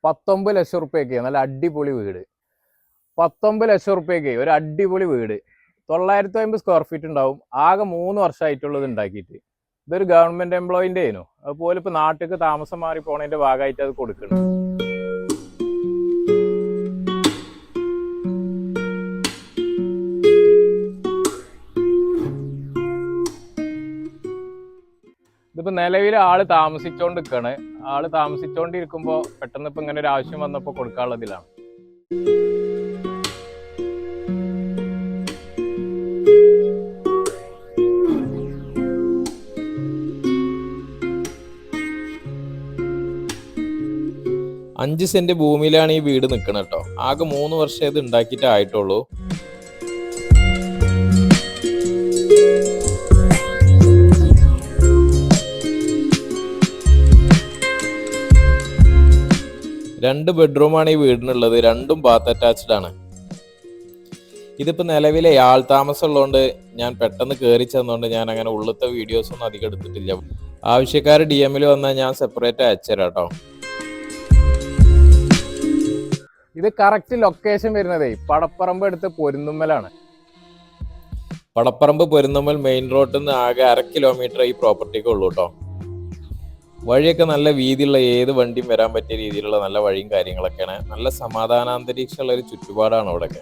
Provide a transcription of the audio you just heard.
19 ലക്ഷം റുപ്യക്ക് നല്ല അടിപൊളി വീട്. 19 ലക്ഷം റുപ്യക്ക് ഒരു അടിപൊളി വീട്. 950 സ്ക്വയർ ഫീറ്റ് ഉണ്ടാവും. ആകെ 3 വർഷമായിട്ടുള്ളത് ഉണ്ടാക്കിയിട്ട്. ഇതൊരു ഗവൺമെന്റ് എംപ്ലോയിന്റെ ആയിരുന്നു. അതുപോലെ ഇപ്പൊ നാട്ടിലേക്ക് താമസം മാറി പോണതിന്റെ ഭാഗമായിട്ട് അത് കൊടുക്കണം. ഇതിപ്പോ നിലവിൽ ആള് താമസിച്ചോണ്ടിരിക്കാണ്. ആള് താമസിച്ചോണ്ടിരിക്കുമ്പോ പെട്ടെന്ന് ഇപ്പൊ ഇങ്ങനെ ഒരു ആവശ്യം വന്നപ്പോ കൊടുക്കാനുള്ളതിലാണ്. അഞ്ച് സെന്റ് ഭൂമിയിലാണ് ഈ വീട് നിൽക്കുന്നത് കേട്ടോ. ആകെ 3 വർഷം ഇത് ഉണ്ടാക്കിയിട്ടേ ആയിട്ടുള്ളൂ. രണ്ട് ബെഡ്റൂമാണ് ഈ വീടിനുള്ളത്. രണ്ടും ബാത്ത് അറ്റാച്ച്ഡ് ആണ്. ഇതിപ്പോ നിലവിലെ ആൾ താമസം ഉള്ളതുകൊണ്ട് ഞാൻ പെട്ടെന്ന് കയറി ചെന്നുകൊണ്ട് ഞാൻ അങ്ങനെ ഉള്ളത്തെ വീഡിയോസ് ഒന്നും അധികം എടുത്തിട്ടില്ല. ആവശ്യക്കാർ DM വന്നാൽ ഞാൻ സെപ്പറേറ്റ് അയച്ചുതരാം കേട്ടോ. ഇത് കറക്റ്റ് ലൊക്കേഷൻ വരുന്നതേ പടപ്പറമ്പ് അടുത്ത് പൊരുന്നുമ്മലാണ്. പടപ്പറമ്പ് പൊരുന്നുമ്മൽ മെയിൻ റോഡിൽ നിന്ന് ആകെ 1/2 കിലോമീറ്റർ ഈ പ്രോപ്പർട്ടിക്ക് ഉള്ളൂ കേട്ടോ. വഴിയൊക്കെ നല്ല വീതിയുള്ള ഏത് വണ്ടിയും വരാൻ പറ്റിയ രീതിയിലുള്ള നല്ല വഴിയും കാര്യങ്ങളൊക്കെയാണ്. നല്ല സമാധാനാന്തരീക്ഷമുള്ള ഒരു ചുറ്റുപാടാണ് അവിടെയൊക്കെ.